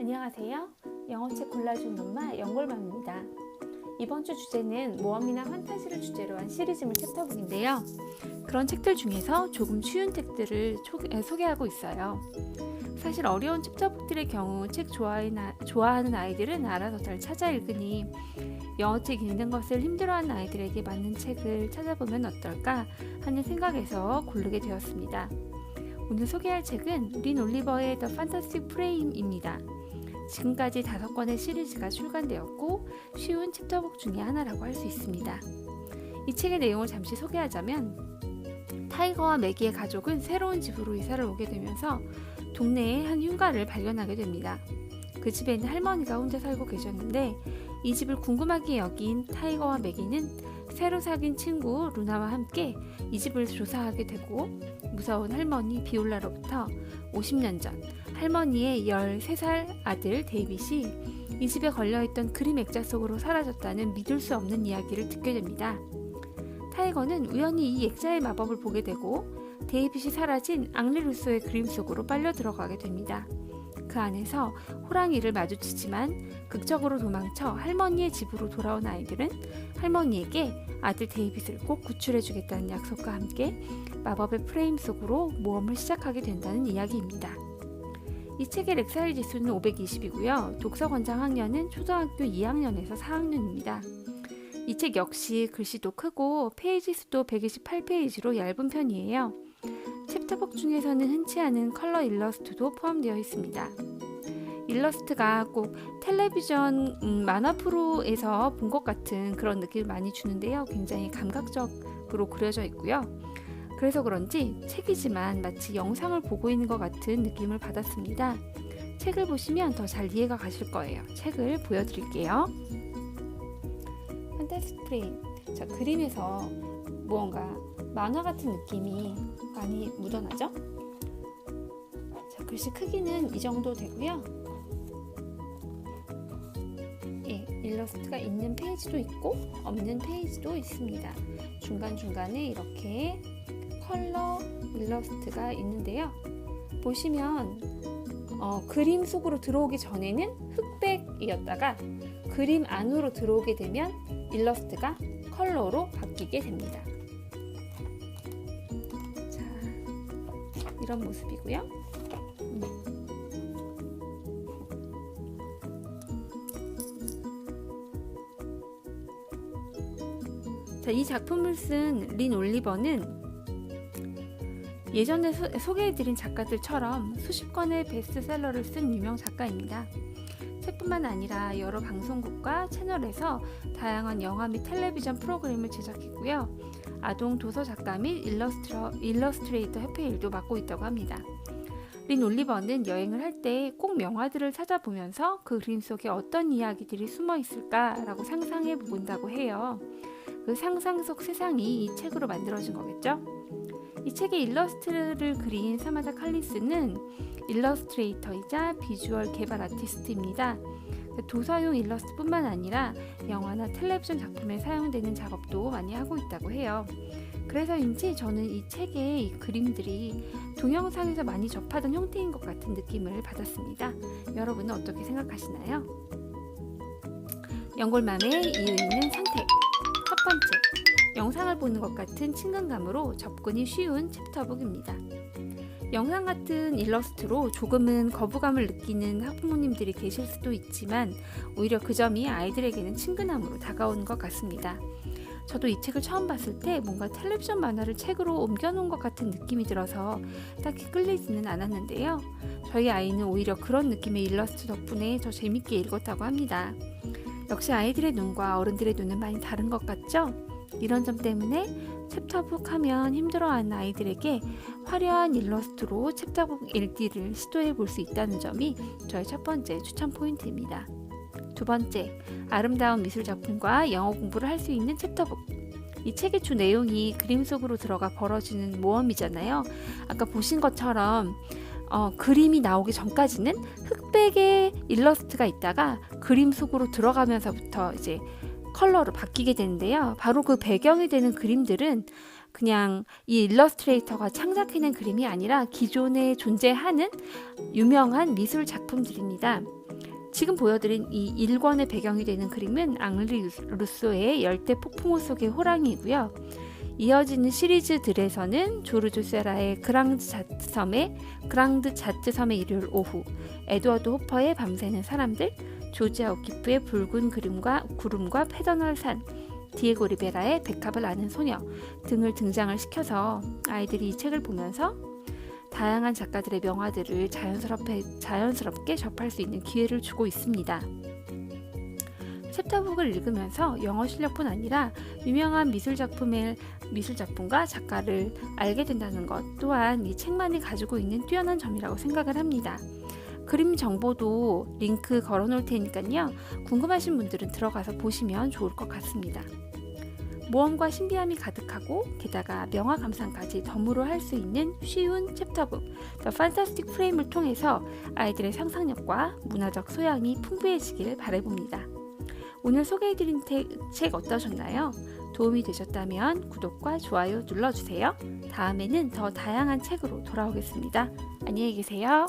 안녕하세요. 영어책 골라준 엄마 영골맘입니다. 이번 주 주제는 모험이나 판타지를 주제로 한 시리즈물 챕터북인데요. 그런 책들 중에서 조금 쉬운 책들을 소개하고 있어요. 사실 어려운 챕터북들의 경우 책 좋아하는 아이들은 알아서 잘 찾아 읽으니 영어책 읽는 것을 힘들어하는 아이들에게 맞는 책을 찾아보면 어떨까 하는 생각에서 고르게 되었습니다. 오늘 소개할 책은 린 올리버의 The Fantastic Frame입니다. 지금까지 5권의 시리즈가 출간되었고 쉬운 챕터북 중에 하나라고 할 수 있습니다. 이 책의 내용을 잠시 소개하자면 타이거와 매기의 가족은 새로운 집으로 이사를 오게 되면서 동네에 한 흉가를 발견하게 됩니다. 그 집에는 할머니가 혼자 살고 계셨는데 이 집을 궁금하게 여긴 타이거와 매기는 새로 사귄 친구 루나와 함께 이 집을 조사하게 되고 무서운 할머니 비올라로부터 50년 전 할머니의 13살 아들 데이빗이 이 집에 걸려있던 그림 액자 속으로 사라졌다는 믿을 수 없는 이야기를 듣게 됩니다. 타이거는 우연히 이 액자의 마법을 보게 되고 데이빗이 사라진 앙리 루소의 그림 속으로 빨려 들어가게 됩니다. 그 안에서 호랑이를 마주치지만 극적으로 도망쳐 할머니의 집으로 돌아온 아이들은 할머니에게 아들 데이빗을 꼭 구출해주겠다는 약속과 함께 마법의 프레임 속으로 모험을 시작하게 된다는 이야기입니다. 이 책의 렉사일 지수는 520이고요. 독서 권장 학년은 초등학교 2학년에서 4학년입니다. 이 책 역시 글씨도 크고 페이지 수도 128페이지로 얇은 편이에요. 챕터북 중에서는 흔치 않은 컬러 일러스트도 포함되어 있습니다. 일러스트가 꼭 텔레비전 만화 프로에서 본 것 같은 그런 느낌을 많이 주는데요. 굉장히 감각적으로 그려져 있고요. 그래서 그런지 책이지만 마치 영상을 보고 있는 것 같은 느낌을 받았습니다. 책을 보시면 더 잘 이해가 가실 거예요. 책을 보여드릴게요. 판타스틱 프레임. 자, 그림에서 무언가 만화 같은 느낌이 많이 묻어나죠? 자, 글씨 크기는 이 정도 되고요. 예, 일러스트가 있는 페이지도 있고 없는 페이지도 있습니다. 중간중간에 이렇게 컬러 일러스트가 있는데요. 보시면 그림 속으로 들어오기 전에는 흑백이었다가 그림 안으로 들어오게 되면 일러스트가 컬러로 바뀌게 됩니다. 자, 이런 모습이고요. 자, 이 작품을 쓴 린 올리버는 예전에 소개해드린 작가들처럼 수십 권의 베스트셀러를 쓴 유명 작가입니다. 책뿐만 아니라 여러 방송국과 채널에서 다양한 영화 및 텔레비전 프로그램을 제작했고요. 아동 도서 작가 및 일러스트레이터 협회 일도 맡고 있다고 합니다. 린 올리버는 여행을 할 때 꼭 명화들을 찾아보면서 그 그림 속에 어떤 이야기들이 숨어 있을까라고 상상해 본다고 해요. 그 상상 속 세상이 이 책으로 만들어진 거겠죠? 이 책의 일러스트를 그린 사마다 칼리스는 일러스트레이터이자 비주얼 개발 아티스트입니다. 도서용 일러스트뿐만 아니라 영화나 텔레비전 작품에 사용되는 작업도 많이 하고 있다고 해요. 그래서인지 저는 이 책의 이 그림들이 동영상에서 많이 접하던 형태인 것 같은 느낌을 받았습니다. 여러분은 어떻게 생각하시나요? 영골맘의 이유 있는 선택. 첫 번째, 영상을 보는 것 같은 친근감으로 접근이 쉬운 챕터북입니다. 영상 같은 일러스트로 조금은 거부감을 느끼는 학부모님들이 계실 수도 있지만 오히려 그 점이 아이들에게는 친근함으로 다가오는 것 같습니다. 저도 이 책을 처음 봤을 때 뭔가 텔레비전 만화를 책으로 옮겨놓은 것 같은 느낌이 들어서 딱히 끌리지는 않았는데요. 저희 아이는 오히려 그런 느낌의 일러스트 덕분에 더 재밌게 읽었다고 합니다. 역시 아이들의 눈과 어른들의 눈은 많이 다른 것 같죠? 이런 점 때문에 챕터북 하면 힘들어하는 아이들에게 화려한 일러스트로 챕터북 읽기를 시도해 볼 수 있다는 점이 저의 첫 번째 추천 포인트입니다. 두 번째, 아름다운 미술 작품과 영어 공부를 할 수 있는 챕터북. 이 책의 주 내용이 그림 속으로 들어가 벌어지는 모험이잖아요. 아까 보신 것처럼 그림이 나오기 전까지는 흑백의 일러스트가 있다가 그림 속으로 들어가면서부터 이제 컬러로 바뀌게 되는데요. 바로 그 배경이 되는 그림들은 그냥 이 일러스트레이터가 창작해낸 그림이 아니라 기존에 존재하는 유명한 미술 작품들입니다. 지금 보여드린 이 1권의 배경이 되는 그림은 앙리 루소의 열대 폭풍우 속의 호랑이이고요. 이어지는 시리즈들에서는 조르주 세라의 그랑드 자트 섬의 일요일 오후, 에드워드 호퍼의 밤새는 사람들, 조지아 오키프의 붉은 구름과 페더널 산, 디에고 리베라의 백합을 아는 소녀 등을 등장을 시켜서 아이들이 이 책을 보면서 다양한 작가들의 명화들을 자연스럽게 접할 수 있는 기회를 주고 있습니다. 챕터북을 읽으면서 영어 실력뿐 아니라 유명한 미술작품과 작가를 알게 된다는 것 또한 이 책만이 가지고 있는 뛰어난 점이라고 생각을 합니다. 그림 정보도 링크 걸어놓을 테니까요. 궁금하신 분들은 들어가서 보시면 좋을 것 같습니다. 모험과 신비함이 가득하고 게다가 명화 감상까지 덤으로 할 수 있는 쉬운 챕터북 The Fantastic Frame을 통해서 아이들의 상상력과 문화적 소양이 풍부해지길 바라봅니다. 오늘 소개해드린 책 어떠셨나요? 도움이 되셨다면 구독과 좋아요 눌러주세요. 다음에는 더 다양한 책으로 돌아오겠습니다. 안녕히 계세요.